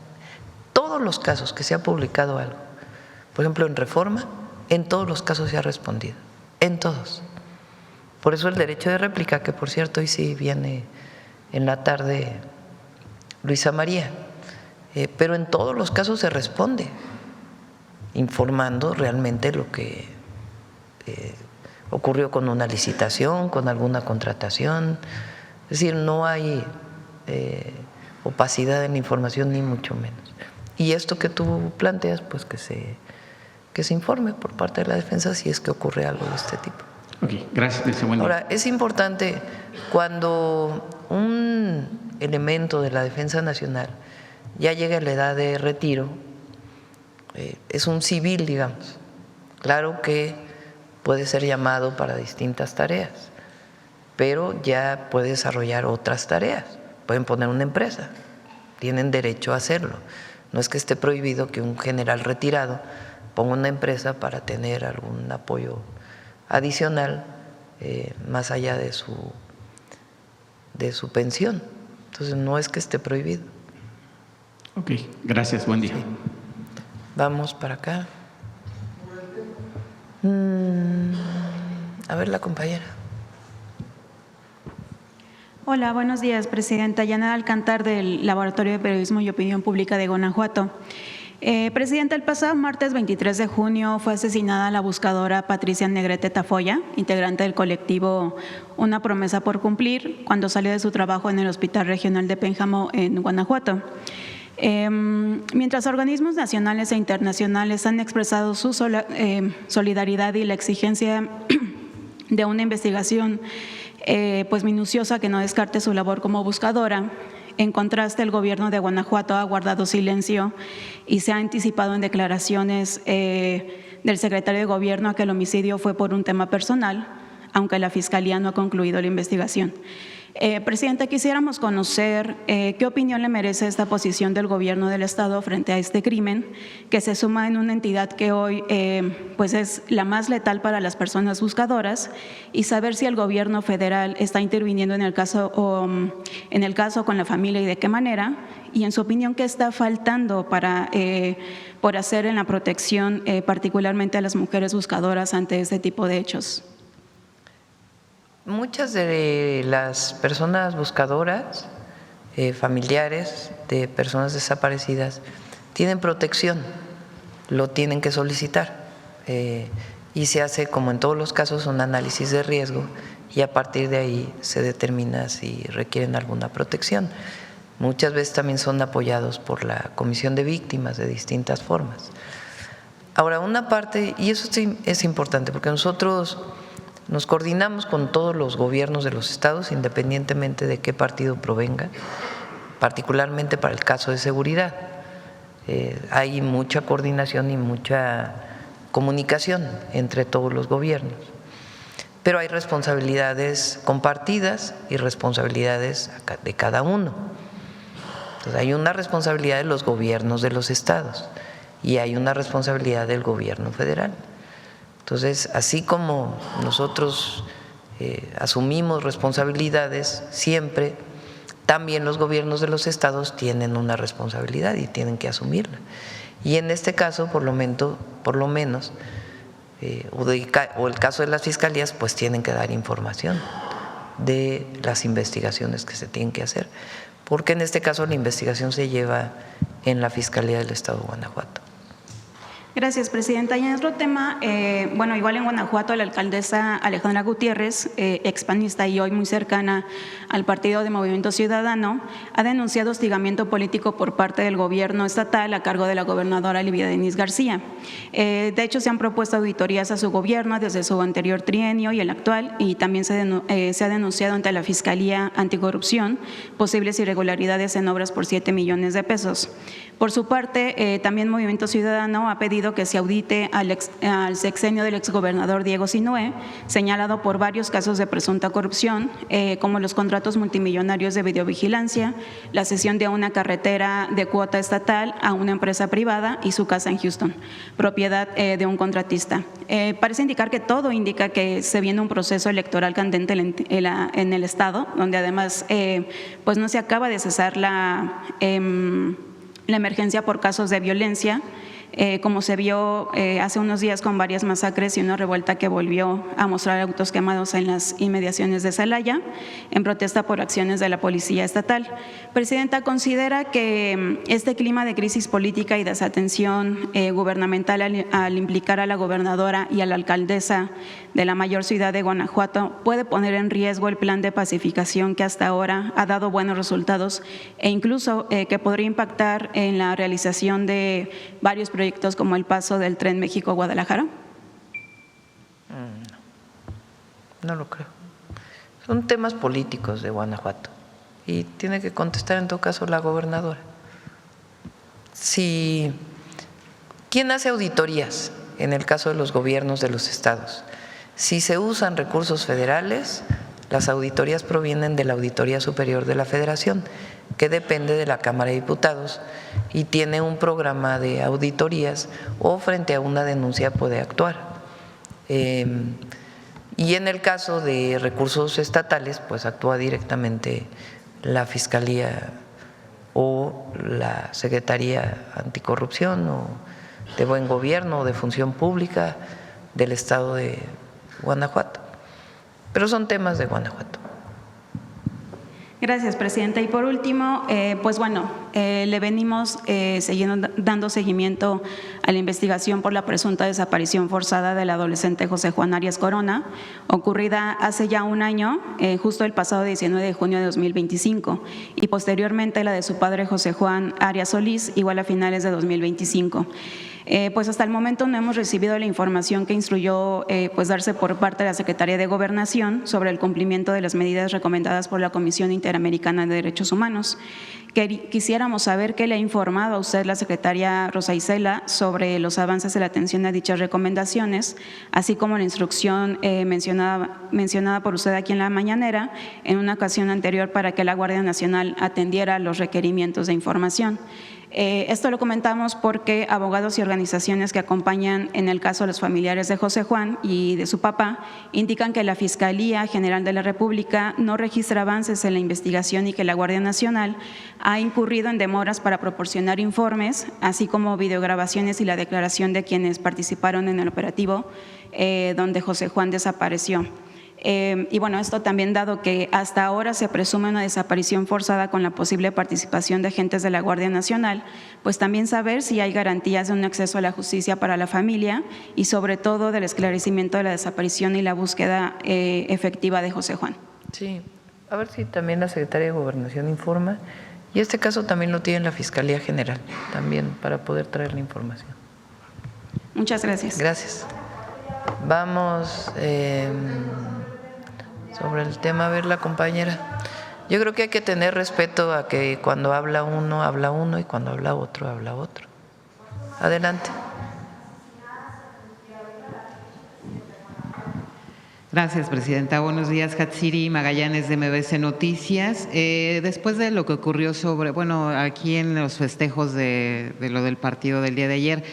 Todos los casos que se ha publicado algo, por ejemplo en Reforma, en todos los casos se ha respondido, en todos. Por eso el derecho de réplica, que por cierto hoy sí viene en la tarde Luisa María, pero en todos los casos se responde, informando realmente lo que ocurrió con una licitación, con alguna contratación. Es decir, no hay opacidad en la información, ni mucho menos. Y esto que tú planteas, pues que se informe por parte de la defensa si es que ocurre algo de este tipo. Ok, gracias. Ahora, es importante cuando un elemento de la Defensa Nacional ya llega a la edad de retiro, es un civil, digamos. Claro que puede ser llamado para distintas tareas, pero ya puede desarrollar otras tareas. Pueden poner una empresa, tienen derecho a hacerlo. No es que esté prohibido que un general retirado ponga una empresa para tener algún apoyo adicional más allá de su pensión. Entonces no es que esté prohibido. Ok, gracias, buen día. Sí. Vamos para acá. A ver, la compañera. Hola, buenos días, Presidenta. Yanara Alcántar, del Laboratorio de Periodismo y Opinión Pública de Guanajuato. Presidenta, el pasado martes 23 de junio fue asesinada la buscadora Patricia Negrete Tafoya, integrante del colectivo Una Promesa por Cumplir, cuando salió de su trabajo en el Hospital Regional de Pénjamo, en Guanajuato. Mientras organismos nacionales e internacionales han expresado su solidaridad y la exigencia de una investigación pues minuciosa que no descarte su labor como buscadora, en contraste, el gobierno de Guanajuato ha guardado silencio y se ha anticipado en declaraciones del secretario de Gobierno a que el homicidio fue por un tema personal, aunque la Fiscalía no ha concluido la investigación. Presidenta, quisiéramos conocer qué opinión le merece esta posición del Gobierno del Estado frente a este crimen, que se suma en una entidad que hoy pues es la más letal para las personas buscadoras, y saber si el Gobierno federal está interviniendo en el caso con la familia y de qué manera, y en su opinión qué está faltando por hacer en la protección particularmente a las mujeres buscadoras ante este tipo de hechos. Muchas de las personas buscadoras, familiares de personas desaparecidas, tienen protección, lo tienen que solicitar y se hace, como en todos los casos, un análisis de riesgo y a partir de ahí se determina si requieren alguna protección. Muchas veces también son apoyados por la Comisión de Víctimas de distintas formas. Ahora, una parte, y eso sí es importante, porque nosotros nos coordinamos con todos los gobiernos de los estados, independientemente de qué partido provenga, particularmente para el caso de seguridad. Hay mucha coordinación y mucha comunicación entre todos los gobiernos, pero hay responsabilidades compartidas y responsabilidades de cada uno. Entonces, hay una responsabilidad de los gobiernos de los estados y hay una responsabilidad del gobierno federal. Entonces, así como nosotros asumimos responsabilidades siempre, también los gobiernos de los estados tienen una responsabilidad y tienen que asumirla. Y en este caso, por lo menos, o el caso de las fiscalías, pues tienen que dar información de las investigaciones que se tienen que hacer, porque en este caso la investigación se lleva en la Fiscalía del Estado de Guanajuato. Gracias, Presidenta. Y en otro tema, bueno, igual en Guanajuato, la alcaldesa Alejandra Gutiérrez, expanista y hoy muy cercana al Partido de Movimiento Ciudadano, ha denunciado hostigamiento político por parte del gobierno estatal a cargo de la gobernadora Livia Denis García. De hecho, se han propuesto auditorías a su gobierno desde su anterior trienio y el actual, y también se ha denunciado ante la Fiscalía Anticorrupción posibles irregularidades en obras por 7 millones de pesos. Por su parte, también Movimiento Ciudadano ha pedido que se audite al sexenio del exgobernador Diego Sinúe, señalado por varios casos de presunta corrupción, como los contratos multimillonarios de videovigilancia, la cesión de una carretera de cuota estatal a una empresa privada y su casa en Houston, propiedad de un contratista. Parece indicar que todo indica que se viene un proceso electoral candente en el Estado, donde además pues no se acaba de cesar la emergencia por casos de violencia, como se vio hace unos días con varias masacres y una revuelta que volvió a mostrar autos quemados en las inmediaciones de Celaya, en protesta por acciones de la Policía Estatal. Presidenta, ¿considera que este clima de crisis política y desatención gubernamental al implicar a la gobernadora y a la alcaldesa de la mayor ciudad de Guanajuato puede poner en riesgo el plan de pacificación que hasta ahora ha dado buenos resultados e incluso que podría impactar en la realización de varios proyectos como el paso del Tren México-Guadalajara? No lo creo. Son temas políticos de Guanajuato y tiene que contestar en todo caso la gobernadora. ¿Quién hace auditorías en el caso de los gobiernos de los estados? Si se usan recursos federales, las auditorías provienen de la Auditoría Superior de la Federación, que depende de la Cámara de Diputados y tiene un programa de auditorías o frente a una denuncia puede actuar. Y en el caso de recursos estatales, pues actúa directamente la Fiscalía o la Secretaría Anticorrupción o de Buen Gobierno o de Función Pública del estado de Guanajuato. Pero son temas de Guanajuato. Gracias, presidenta. Y por último, pues bueno, le venimos dando seguimiento a la investigación por la presunta desaparición forzada del adolescente José Juan Arias Corona, ocurrida hace ya un año, justo el pasado 19 de junio de 2025, y posteriormente la de su padre José Juan Arias Solís, igual a finales de 2025. Pues hasta el momento no hemos recibido la información que instruyó pues darse por parte de la Secretaría de Gobernación sobre el cumplimiento de las medidas recomendadas por la Comisión Interamericana de Derechos Humanos. Quisiéramos saber qué le ha informado a usted la secretaria Rosa Isela sobre los avances de la atención a dichas recomendaciones, así como la instrucción mencionada por usted aquí en la mañanera en una ocasión anterior para que la Guardia Nacional atendiera los requerimientos de información. Esto lo comentamos porque abogados y organizaciones que acompañan en el caso a los familiares de José Juan y de su papá indican que la Fiscalía General de la República no registra avances en la investigación y que la Guardia Nacional ha incurrido en demoras para proporcionar informes, así como videograbaciones y la declaración de quienes participaron en el operativo donde José Juan desapareció. Y bueno, esto también dado que hasta ahora se presume una desaparición forzada con la posible participación de agentes de la Guardia Nacional, pues también saber si hay garantías de un acceso a la justicia para la familia y sobre todo del esclarecimiento de la desaparición y la búsqueda efectiva de José Juan. Sí, a ver si también la Secretaría de Gobernación informa, y este caso también lo tiene la Fiscalía General, también para poder traer la información. Muchas gracias. Gracias. Vamos sobre el tema, a ver la compañera. Yo creo que hay que tener respeto a que cuando habla uno y cuando habla otro. Adelante. Gracias, presidenta. Buenos días, Hatsiri Magallanes de MBC Noticias. Después de lo que ocurrió aquí en los festejos de lo del partido del día de ayer,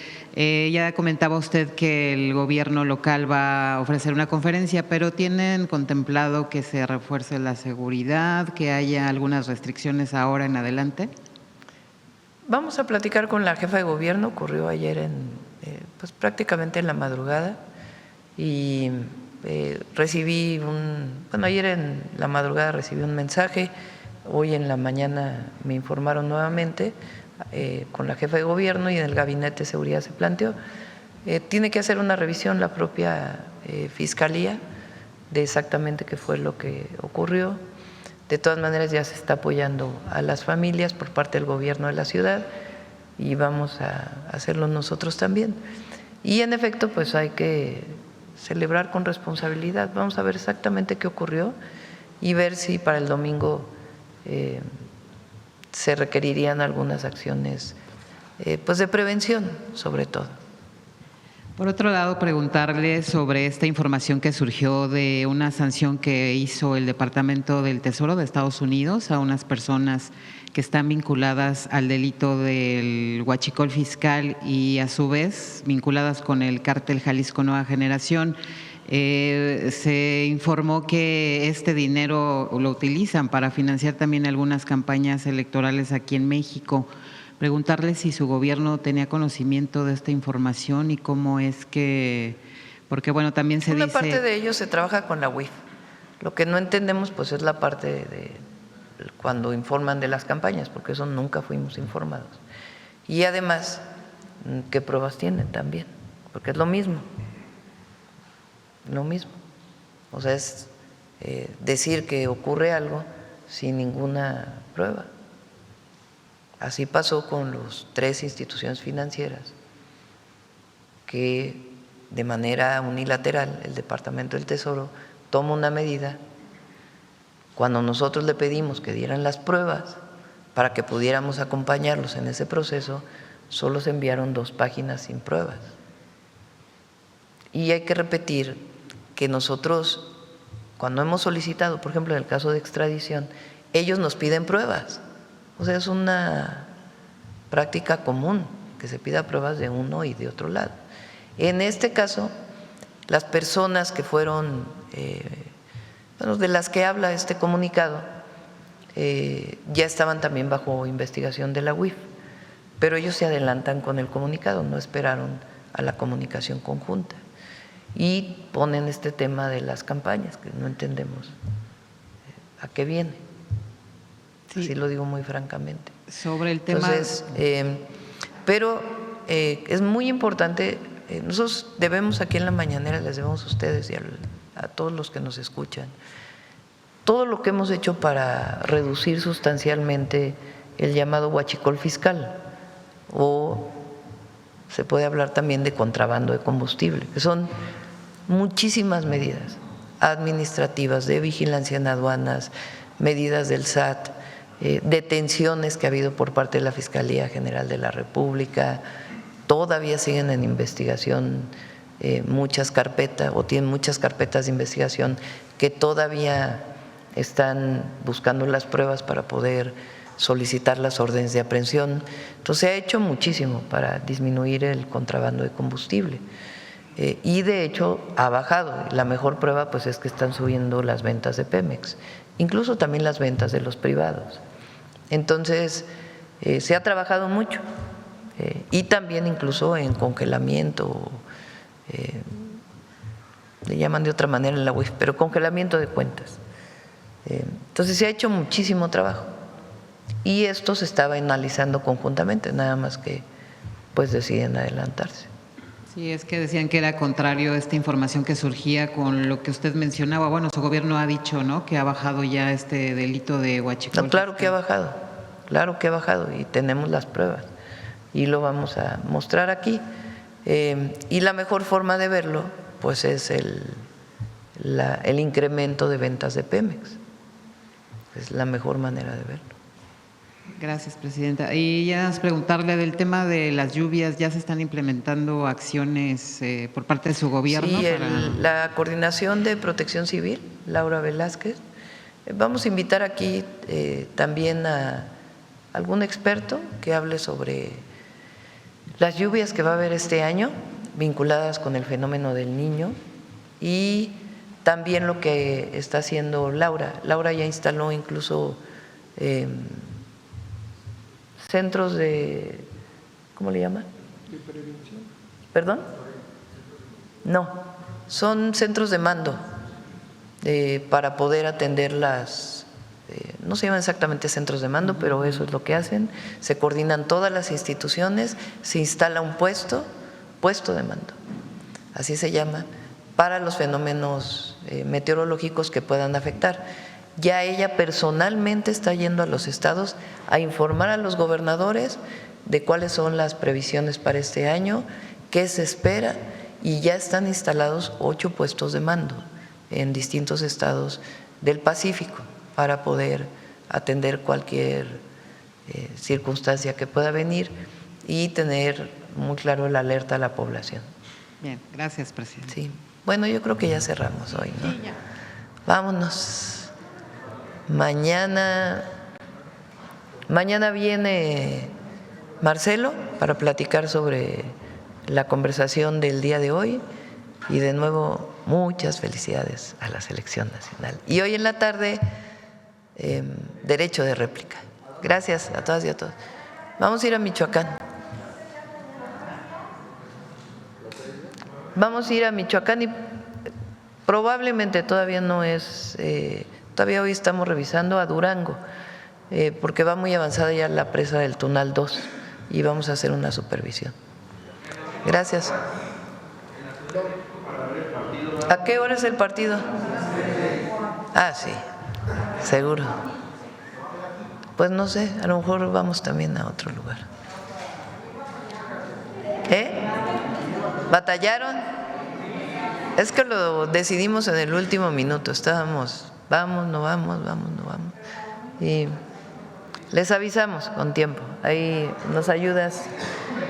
ya comentaba usted que el gobierno local va a ofrecer una conferencia, pero ¿tienen contemplado que se refuerce la seguridad, que haya algunas restricciones ahora en adelante? Vamos a platicar con la jefa de gobierno, ocurrió ayer pues prácticamente en la madrugada, y ayer en la madrugada recibí un mensaje, hoy en la mañana me informaron nuevamente con la jefa de gobierno, y en el gabinete de seguridad se planteó. Tiene que hacer una revisión la propia Fiscalía de exactamente qué fue lo que ocurrió. De todas maneras ya se está apoyando a las familias por parte del gobierno de la ciudad y vamos a hacerlo nosotros también. Y en efecto pues hay que celebrar con responsabilidad. Vamos a ver exactamente qué ocurrió y ver si para el domingo se requerirían algunas acciones pues de prevención sobre todo. Por otro lado, preguntarle sobre esta información que surgió de una sanción que hizo el Departamento del Tesoro de Estados Unidos a unas personas que están vinculadas al delito del huachicol fiscal y a su vez vinculadas con el cártel Jalisco Nueva Generación. Se informó que este dinero lo utilizan para financiar también algunas campañas electorales aquí en México. Preguntarle si su gobierno tenía conocimiento de esta información y cómo es que, porque bueno, también se dice… Una parte de ello se trabaja con la UIF. Lo que no entendemos pues es la parte de cuando informan de las campañas, porque eso nunca fuimos informados. Y además, ¿qué pruebas tienen también? Porque es lo mismo. O sea, es decir que ocurre algo sin ninguna prueba. Así pasó con las 3 instituciones financieras que de manera unilateral el Departamento del Tesoro toma una medida. Cuando nosotros le pedimos que dieran las pruebas para que pudiéramos acompañarlos en ese proceso, solo se enviaron 2 páginas sin pruebas. Y hay que repetir que nosotros, cuando hemos solicitado, por ejemplo, en el caso de extradición, ellos nos piden pruebas. O sea, es una práctica común que se pida pruebas de uno y de otro lado. En este caso, las personas que fueron, de las que habla este comunicado, ya estaban también bajo investigación de la UIF, pero ellos se adelantan con el comunicado, no esperaron a la comunicación conjunta. y ponen este tema de las campañas, que no entendemos a qué viene. Sí. Así lo digo muy francamente. Sobre el tema… Entonces, pero es muy importante, nosotros debemos aquí en la mañanera, les debemos a ustedes y a todos los que nos escuchan, todo lo que hemos hecho para reducir sustancialmente el llamado huachicol fiscal, o se puede hablar también de contrabando de combustible, que son muchísimas medidas administrativas, de vigilancia en aduanas, medidas del SAT, detenciones que ha habido por parte de la Fiscalía General de la República, todavía siguen en investigación muchas carpetas o tienen muchas carpetas de investigación que todavía están buscando las pruebas para poder solicitar las órdenes de aprehensión. Entonces se ha hecho muchísimo para disminuir el contrabando de combustible y de hecho ha bajado. La mejor prueba pues es que están subiendo las ventas de Pemex, incluso también las ventas de los privados. Entonces se ha trabajado mucho y también incluso en congelamiento, le llaman de otra manera en la UIF, pero congelamiento de cuentas. Entonces se ha hecho muchísimo trabajo y esto se estaba analizando conjuntamente, nada más que pues deciden adelantarse. Sí, es que decían que era contrario esta información que surgía con lo que usted mencionaba. Bueno, su gobierno ha dicho, ¿no?, que ha bajado ya este delito de huachicol. No, claro que ha bajado y tenemos las pruebas y lo vamos a mostrar aquí. Y la mejor forma de verlo pues es el incremento de ventas de Pemex. Es la mejor manera de verlo. Gracias, presidenta. Y ya preguntarle del tema de las lluvias, ¿ya se están implementando acciones por parte de su gobierno? Sí, la Coordinación de Protección Civil, Laura Velázquez. Vamos a invitar aquí también a algún experto que hable sobre las lluvias que va a haber este año vinculadas con el fenómeno del Niño y también lo que está haciendo Laura. Laura ya instaló incluso centros de, ¿cómo le llaman? ¿De prevención? ¿Perdón? No, son centros de mando para poder atender las, no se llaman exactamente centros de mando, pero eso es lo que hacen. Se coordinan todas las instituciones, se instala un puesto de mando, así se llama, para los fenómenos meteorológicos que puedan afectar. Ya ella personalmente está yendo a los estados a informar a los gobernadores de cuáles son las previsiones para este año, qué se espera, y ya están instalados 8 puestos de mando en distintos estados del Pacífico para poder atender cualquier circunstancia que pueda venir y tener muy claro la alerta a la población. Bien, gracias, presidente. Sí. Bueno, yo creo que ya cerramos hoy, ¿no? Sí, ya. Vámonos. Mañana viene Marcelo para platicar sobre la conversación del día de hoy y de nuevo muchas felicidades a la Selección Nacional. Y hoy en la tarde, derecho de réplica. Gracias a todas y a todos. Vamos a ir a Michoacán. Vamos a ir a Michoacán y probablemente todavía no es… Todavía hoy estamos revisando a Durango, porque va muy avanzada ya la presa del Tunal 2 y vamos a hacer una supervisión. Gracias. ¿A qué hora es el partido? Ah, sí, seguro. Pues no sé, a lo mejor vamos también a otro lugar. ¿Batallaron? Es que lo decidimos en el último minuto, estábamos… Vamos, no vamos. Y les avisamos con tiempo. Ahí nos ayudas,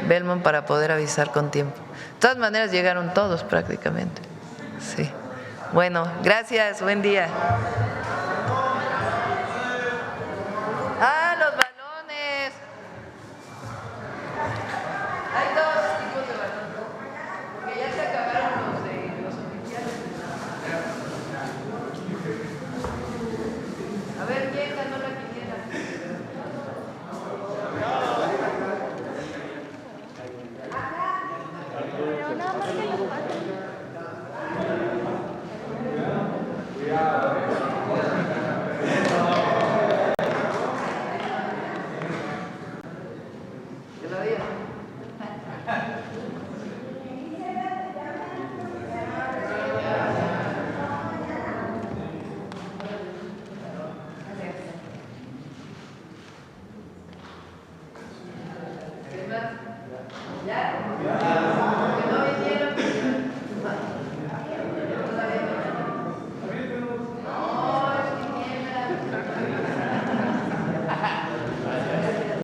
Belmont, para poder avisar con tiempo. De todas maneras, llegaron todos prácticamente. Sí. Bueno, gracias, buen día.